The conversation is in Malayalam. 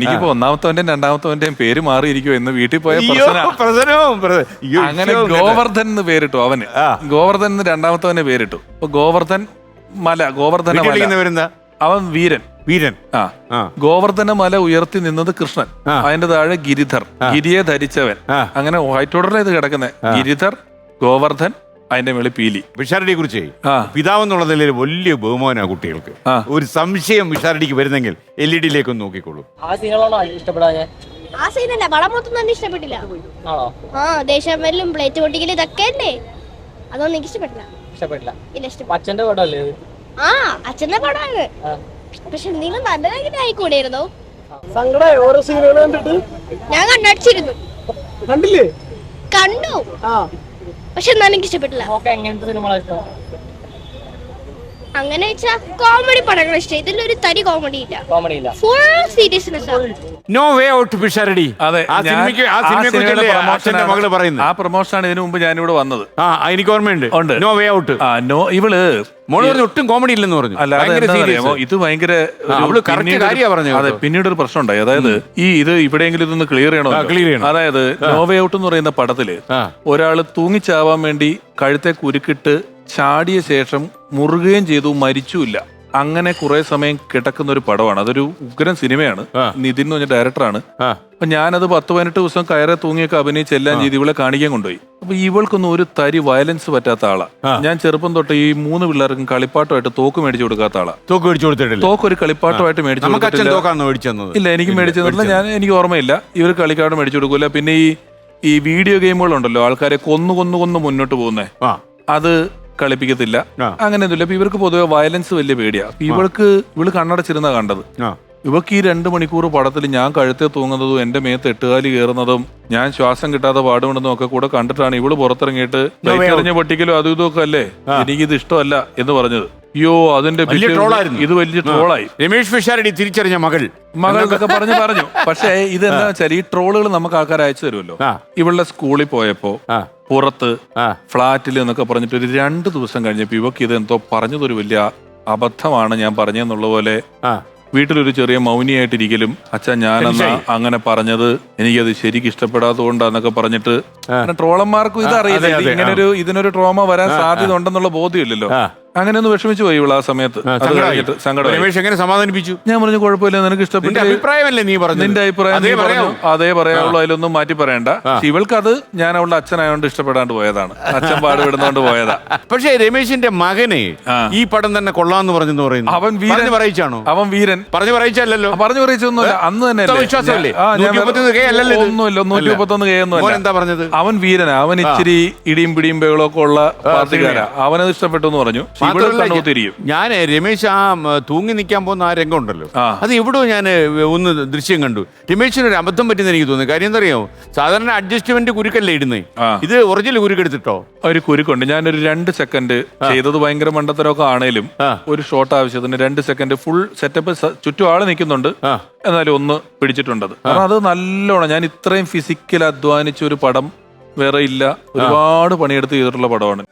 എനിക്കിപ്പോ ഒന്നാമത്തവന്റെയും രണ്ടാമത്തവന്റെയും പേര് മാറിയിരിക്കുവോ എന്ന് വീട്ടിൽ പോയ അങ്ങനെ ഗോവർദ്ധൻ എന്ന് പേരിട്ടു അവന്. ഗോവർദ്ധൻ എന്ന് രണ്ടാമത്തവന് പേരിട്ടു. അപ്പൊ ഗോവർദ്ധൻ മല, ഗോവർദ്ധന മല, അവൻ വീരൻ. ഗോവർദ്ധന മല ഉയർത്തി നിന്നത് കൃഷ്ണൻ, അതിന്റെ താഴെ ഗിരിധർ, ഗിരിയെ ധരിച്ചവൻ. അങ്ങനെ വൈറ്റ് ഓർഡറിൽ ഇത് കിടക്കുന്നത്. ഗിരിധർ, ഗോവർദ്ധൻ, അതിന്റെ മേളിൽ പീലി. വിഷാരടിയെ കുറിച്ച് പിതാവെന്നുള്ള നിലയിൽ വലിയ ബഹുമാനാ കുട്ടികൾക്ക്. ഒരു സംശയം വിഷാരടിക്ക് വരുന്നെങ്കിൽ LED-ലേക്ക് ഒന്ന് നോക്കിക്കോളൂ. ആ സീനല്ല, വളമൊന്നും തന്നെ ഇഷ്ടപ്പെട്ടില്ല. ദേശമെല്ലും പ്ലേറ്റ് പൊട്ടിക്കല് ഇതൊക്കെ അല്ലേ, അതൊന്നും എനിക്ക് ഇഷ്ടപ്പെട്ടില്ല. അച്ഛന്റെ പടമല്ലേ? അച്ഛന്റെ പടമാണ്. പക്ഷെ എന്തെങ്കിലും നല്ലതായിട്ട് ആയിക്കൂടെയായിരുന്നോ? ഞാൻ കണ്ണടിച്ചിരുന്നു. കണ്ടില്ലേ? കണ്ടു, പക്ഷെ എന്നാലും എനിക്ക് ഇഷ്ടപ്പെട്ടില്ല. അങ്ങനെ വെച്ചാ കോമഡി പടങ്ങൾ ഇഷ്ടം. ഇതിലൊരു തരി കോമഡി ഇല്ല, full seriousness. No way out Pisharody. അതെ, ആ പ്രൊമോഷനാണ് ഇതിനു മുമ്പ് ഞാനിവിടെ വന്നത്. എനിക്ക് ഓർമ്മയുണ്ട്. No way out. ഇവള് ഒട്ടും കോമഡി ഇല്ലെന്ന് പറഞ്ഞു. ഇത് ഭയങ്കര അതെ. പിന്നീട് ഒരു പ്രശ്നം ഉണ്ടായി. അതായത് ഇത് ഇവിടെയെങ്കിലും ഇതൊന്ന് ക്ലിയർ ചെയ്യണം. അതായത് നോ വേ ഔട്ട് എന്ന് പറയുന്ന പടത്തില് ഒരാള് തൂങ്ങിച്ചാവാൻ വേണ്ടി കഴുത്തെ കുരുക്കിട്ട് ചാടിയ ശേഷം മുറുകയും ചെയ്തു, മരിച്ചുമില്ല. അങ്ങനെ കുറെ സമയം കിടക്കുന്ന ഒരു പടമാണ്. അതൊരു ഉഗ്രൻ സിനിമയാണ്. നിതിൻ എന്ന് പറഞ്ഞ ഡയറക്ടറാണ്. അപ്പൊ ഞാനത് 10-18 ദിവസം കയറെ തൂങ്ങിയൊക്കെ അഭിനയിച്ച് എല്ലാം ചെയ്ത് ഇവളെ കാണിക്കാൻ കൊണ്ടുപോയി. അപ്പൊ ഇവൾക്കൊന്നും ഒരു തരി വയലൻസ് പറ്റാത്ത ആളാ. ഞാൻ ചെറുപ്പം തൊട്ട് ഈ 3 പിള്ളേർക്കും കളിപ്പാട്ടമായിട്ട് തോക്ക് മേടിച്ചു കൊടുക്കാത്ത ആളാ. തോക്ക് ഒരു കളിപ്പാട്ടമായിട്ട് മേടിച്ചു ഇല്ല, എനിക്ക് മേടിച്ചു തന്നില്ല. എനിക്ക് ഓർമ്മയില്ല. ഇവർ കളിക്കാട് മേടിച്ചു കൊടുക്കൂല. പിന്നെ ഈ വീഡിയോ ഗെയിമുകളുണ്ടല്ലോ, ആൾക്കാരെ കൊന്നു മുന്നോട്ട് പോകുന്നേ, അത് കളിപ്പിക്കത്തില്ല. അങ്ങനെയൊന്നുമില്ല. അപ്പൊ ഇവർക്ക് പൊതുവെ വയലൻസ് വലിയ പേടിയാ. ഇവള് കണ്ണടച്ചിരുന്ന കണ്ടത്. ഇവക്ക് ഈ 2 മണിക്കൂർ പടത്തിൽ ഞാൻ കഴുത്തെ തൂങ്ങുന്നതും എന്റെ മേത്ത് 8 കാലി കയറുന്നതും ഞാൻ ശ്വാസം കിട്ടാതെ പാടുകൊണ്ടെന്നും ഒക്കെ കൂടെ കണ്ടിട്ടാണ് ഇവള് പുറത്തിറങ്ങിയിട്ട് എറിഞ്ഞ പൊട്ടിക്കലോ അതും ഇതൊക്കെ അല്ലേ, എനിക്കിത് ഇഷ്ടമല്ല എന്ന് പറഞ്ഞത്. അയ്യോ, അതിന്റെ ഇത് വലിയ ട്രോളായി. രമേഷ് പിഷാരടി തിരിച്ചറിഞ്ഞ മകൾ എന്നൊക്കെ പറഞ്ഞു. പക്ഷേ ഇതെന്താ വെച്ചാൽ ഈ ട്രോളുകൾ നമുക്ക് ആൾക്കാർ അയച്ചു തരുമല്ലോ. ഇവളുടെ സ്കൂളിൽ പോയപ്പോ പുറത്ത് ഫ്ലാറ്റിൽ എന്നൊക്കെ പറഞ്ഞിട്ട് ഒരു 2 ദിവസം കഴിഞ്ഞപ്പോ ഇവക്ക് ഇത് എന്തോ പറഞ്ഞതൊരു വലിയ അബദ്ധമാണ് ഞാൻ പറഞ്ഞെന്നുള്ള പോലെ വീട്ടിലൊരു ചെറിയ മൗനിയായിട്ടിരിക്കലും, അച്ഛാ ഞാനെന്നാ അങ്ങനെ പറഞ്ഞത്, എനിക്കത് ശരിക്കും ഇഷ്ടപ്പെടാത്തതുകൊണ്ടാന്നൊക്കെ പറഞ്ഞിട്ട് ട്രോളന്മാർക്കും ഇതറിയില്ല. ഇതിനൊരു ട്രോമ വരാൻ സാധ്യത ഉണ്ടെന്നുള്ള ബോധ്യമില്ലല്ലോ. അങ്ങനെ ഒന്ന് വിഷമിച്ചു പോയി ഇവള് ആ സമയത്ത്. എങ്ങനെ സമാധാനിപ്പിച്ചു? ഞാൻ പറഞ്ഞു കുഴപ്പമില്ല, നിനക്ക് ഇഷ്ടപ്പെട്ട അഭിപ്രായമല്ലേ നീ പറഞ്ഞു, നിന്റെ അഭിപ്രായം അതേ പറയാവുള്ളൂ, അതിലൊന്നും മാറ്റി പറയണ്ട. ഇവൾക്ക് അത് ഞാൻ അവളുടെ അച്ഛനായോണ്ട് ഇഷ്ടപ്പെടാണ്ട് പോയതാണ്, അച്ഛൻ പാടുപെടുന്നോണ്ട് പോയതാ. പക്ഷേ രമേശിന്റെ മകനെ ഈ പടം തന്നെ കൊള്ളാന്ന് പറഞ്ഞെന്ന് പറയുന്നു. അവൻ വീരൻ പറയിച്ചാണോ? അവൻ വീരൻ പറഞ്ഞു പറയിച്ചല്ലോ. പറഞ്ഞു പറയിച്ചൊന്നുമില്ല, അന്ന് തന്നെ വിശ്വാസമല്ലേ? ഒന്നുമില്ല, 131 K ഒന്നും എന്താ പറഞ്ഞത്. അവൻ വീരനാ, അവൻ ഇച്ചിരി ഇടിയും പിടിയും ബഹളമൊക്കെ ഉള്ള പാർട്ടിക്കാരാ. അവനത് ഇഷ്ടപ്പെട്ടു എന്ന് പറഞ്ഞു. ഞാൻ രമേശ് തൂങ്ങി നിൽക്കാൻ പോകുന്ന ആ രംഗം ഉണ്ടല്ലോ, അത് എവിടെയോ ഞാൻ ഒന്ന് ദൃശ്യം കണ്ടു. രമേശിന് ഒരു അബദ്ധം പറ്റുന്ന എനിക്ക് തോന്നുന്നു. കാര്യം എന്താ അറിയാമോ, സാധാരണ അഡ്ജസ്റ്റ്മെന്റ് കുരുക്കല്ലേ ഇടുന്നേ, ഇത് ഒറിജിനൽ കുരുക്കെടുത്തിട്ടോ? ഒരു കുരുക്കുണ്ട്. ഞാനൊരു 2 സെക്കൻഡ് ചെയ്തത് ഭയങ്കര മണ്ടത്തരമൊക്കെ ആണേലും ഒരു ഷോട്ട് ആവശ്യത്തിന് 2 സെക്കൻഡ് ഫുൾ സെറ്റപ്പ്, ചുറ്റും ആള് നിൽക്കുന്നുണ്ട്, എന്നാലും ഒന്ന് പിടിച്ചിട്ടുണ്ടത്. കാരണം അത് നല്ലോണം, ഞാൻ ഇത്രയും ഫിസിക്കൽ അധ്വാനിച്ച ഒരു പടം വേറെ ഇല്ല. ഒരുപാട് പണിയെടുത്ത് ചെയ്തിട്ടുള്ള പടമാണ്.